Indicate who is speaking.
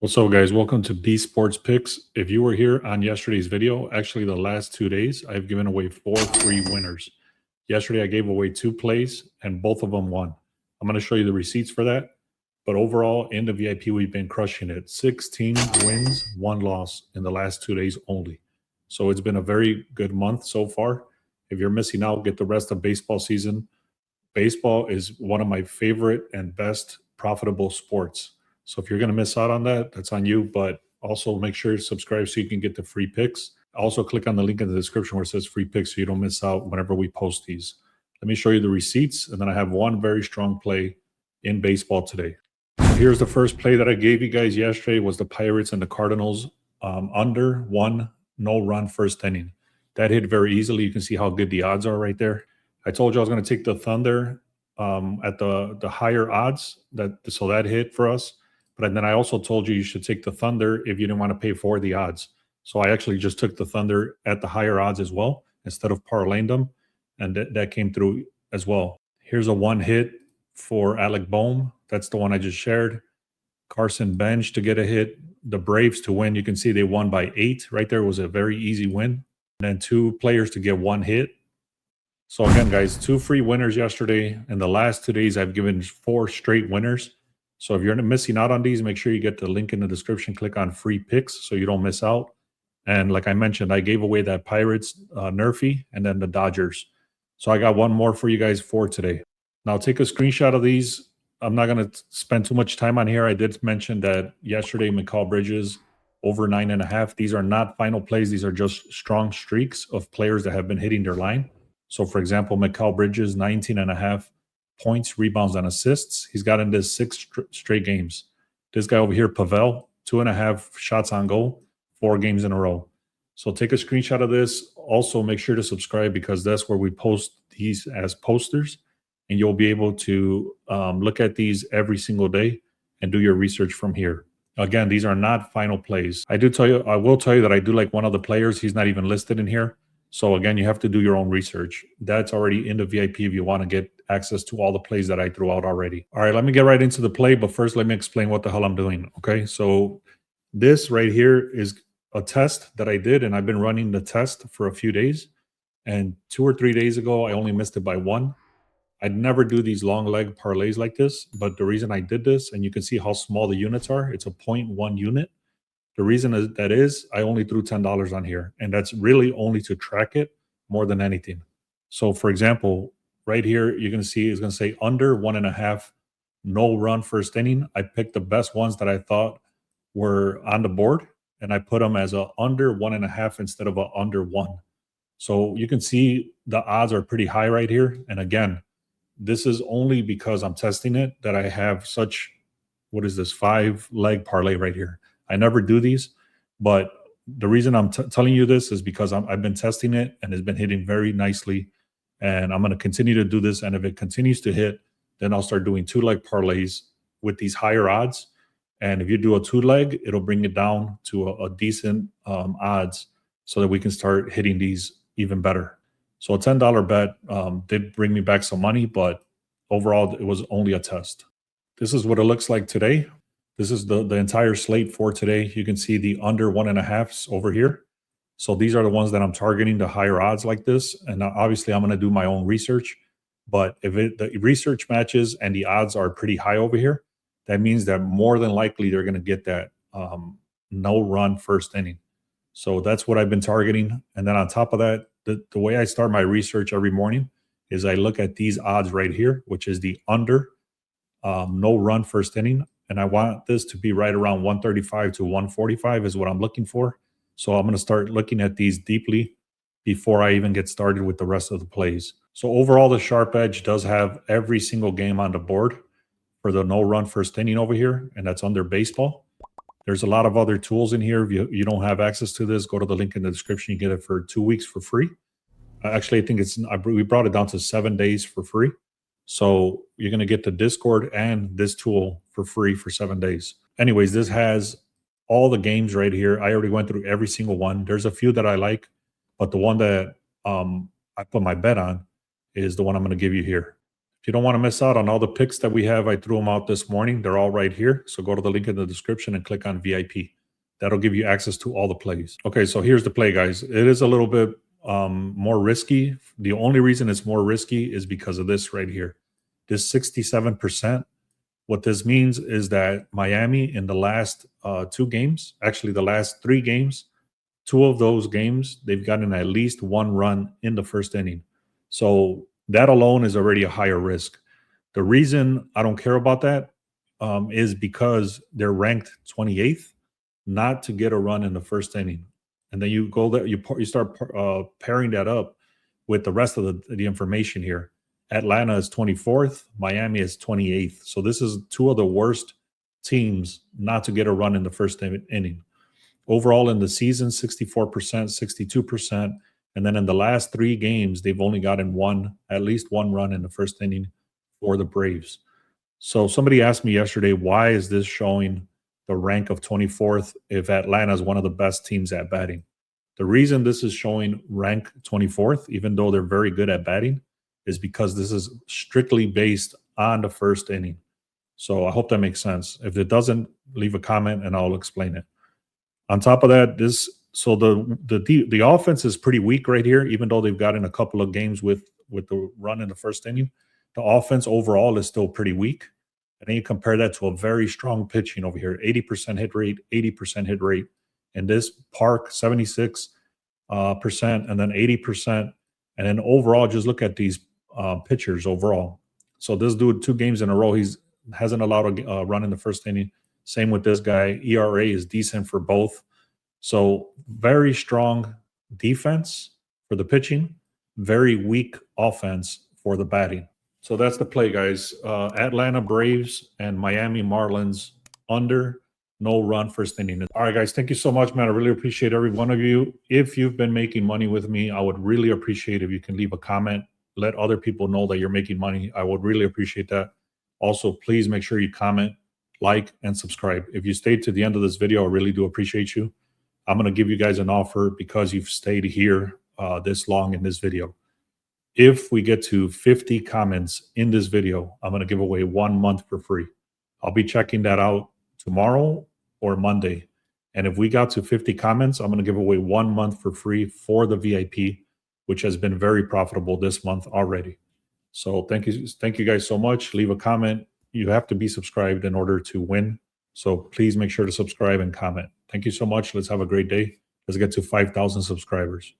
Speaker 1: What's up, guys? Welcome to B Sports Picks. If you were here on yesterday's video, actually the last 2 days, I've given away 4 free winners. Yesterday, I gave away 2 plays and both of them won. I'm going to show you the receipts for that. But overall, in the VIP, we've been crushing it. 16 wins, 1 loss in the last 2 days only. So it's been a very good month so far. If you're missing out, get the rest of baseball season. Baseball is one of my favorite and best profitable sports. So if you're going to miss out on that, that's on you. But also make sure you subscribe so you can get the free picks. Also click on the link in the description where it says free picks so you don't miss out whenever we post these. Let me show you the receipts. And then I have one very strong play in baseball today. Here's the first play that I gave you guys yesterday was the Pirates and the Cardinals under 1 no-run first inning. That hit very easily. You can see how good the odds are right there. I told you I was going to take the Thunder at the higher odds. So that hit for us. But then I also told you should take the Thunder if you didn't want to pay for the odds. So I actually just took the Thunder at the higher odds as well instead of parlaying them. And that came through as well. Here's a one hit for Alec Boehm. That's the one I just shared. Carson Bench to get a hit. The Braves to win. You can see they won by 8. Right there was a very easy win. And then 2 players to get 1 hit. So again, guys, 2 free winners yesterday. In the last 2 days, I've given 4 straight winners. So if you're missing out on these, make sure you get the link in the description. Click on free picks so you don't miss out. And like I mentioned, I gave away that Pirates NRFI and then the Dodgers. So I got one more for you guys for today. Now take a screenshot of these. I'm not going to spend too much time on here. I did mention that yesterday, McCall Bridges over 9.5. These are not final plays. These are just strong streaks of players that have been hitting their line. So for example, McCall Bridges, 19.5 points, rebounds, and assists. He's gotten this 6 straight games. This guy over here, Pavel, 2.5 shots on goal, 4 games in a row. So take a screenshot of this. Also, make sure to subscribe because that's where we post these as posters, and you'll be able to look at these every single day and do your research from here. Again, these are not final plays. I will tell you that I do like one of the players. He's not even listed in here. So again, you have to do your own research. That's already in the VIP if you want to get access to all the plays that I threw out already. All right, let me get right into the play, but first let me explain what the hell I'm doing, okay? So this right here is a test that I did, and I've been running the test for a few days. And 2 or 3 days ago, I only missed it by 1. I'd never do these long leg parlays like this, but the reason I did this, and you can see how small the units are, it's a 0.1 unit. The reason that is I only threw $10 on here, and that's really only to track it more than anything. So for example, right here, you're going to see it's going to say under 1.5, no run first inning. I picked the best ones that I thought were on the board, and I put them as a under 1.5 instead of a under 1. So you can see the odds are pretty high right here. And again, this is only because I'm testing it that I have such, what is this, 5-leg parlay right here. I never do these, but the reason I'm telling you this is because I've been testing it and it's been hitting very nicely. And I'm going to continue to do this. And if it continues to hit, then I'll start doing 2-leg parlays with these higher odds. And if you do a 2-leg, it'll bring it down to a decent odds so that we can start hitting these even better. So a $10 bet did bring me back some money, but overall, it was only a test. This is what it looks like today. This is the entire slate for today. You can see the under 1.5s over here. So these are the ones that I'm targeting, the higher odds like this. And obviously, I'm going to do my own research. But if the research matches and the odds are pretty high over here, that means that more than likely they're going to get that no-run first inning. So that's what I've been targeting. And then on top of that, the way I start my research every morning is I look at these odds right here, which is the under no-run first inning. And I want this to be right around 135 to 145 is what I'm looking for. So I'm going to start looking at these deeply before I even get started with the rest of the plays. So overall, the Sharp Edge does have every single game on the board for the no-run first inning over here, and that's under baseball. There's a lot of other tools in here. If you don't have access to this, go to the link in the description. You get it for 2 weeks for free. Actually, I think we brought it down to 7 days for free. So you're going to get the Discord and this tool for free for 7 days. Anyways, this has all the games right here. I already went through every single one. There's a few that I like, but the one that I put my bet on is the one I'm going to give you here. If you don't want to miss out on all the picks that we have, I threw them out this morning. They're all right here. So go to the link in the description and click on VIP. That'll give you access to all the plays. Okay, so here's the play, guys. It is a little bit more risky. The only reason it's more risky is because of this right here. This 67%. What this means is that Miami in the last 2 games, actually the last 3 games, 2 of those games, they've gotten at least 1 run in the first inning. So that alone is already a higher risk. The reason I don't care about that is because they're ranked 28th not to get a run in the first inning. And then you go there, you start pairing that up with the rest of the information here. Atlanta is 24th, Miami is 28th. So this is 2 of the worst teams not to get a run in the first inning. Overall in the season, 64%, 62%. And then in the last 3 games, they've only gotten at least one run in the first inning for the Braves. So somebody asked me yesterday, why is this showing the rank of 24th if Atlanta is one of the best teams at batting? The reason this is showing rank 24th, even though they're very good at batting, is because this is strictly based on the first inning. So I hope that makes sense. If it doesn't, leave a comment and I'll explain it. On top of that, the offense is pretty weak right here, even though they've gotten a couple of games with the run in the first inning. The offense overall is still pretty weak. And then you compare that to a very strong pitching over here, 80% hit rate, 80% hit rate. And this Park, 76%, and then 80%. And then overall, just look at these pitchers overall. So this dude, 2 games in a row, hasn't allowed a run in the first inning. Same with this guy. ERA is decent for both. So very strong defense for the pitching, very weak offense for the batting. So that's the play, guys. Atlanta Braves and Miami Marlins under, no run first inning. All right, guys, thank you so much, man. I really appreciate every one of you. If you've been making money with me, I would really appreciate if you can leave a comment. Let other people know that you're making money. I would really appreciate that. Also, please make sure you comment, like, and subscribe. If you stayed to the end of this video, I really do appreciate you. I'm going to give you guys an offer because you've stayed here this long in this video. If we get to 50 comments in this video, I'm going to give away 1 month for free. I'll be checking that out tomorrow or Monday. And if we got to 50 comments, I'm going to give away 1 month for free for the VIP, which has been very profitable this month already. So thank you guys so much. Leave a comment. You have to be subscribed in order to win. So please make sure to subscribe and comment. Thank you so much. Let's have a great day. Let's get to 5,000 subscribers.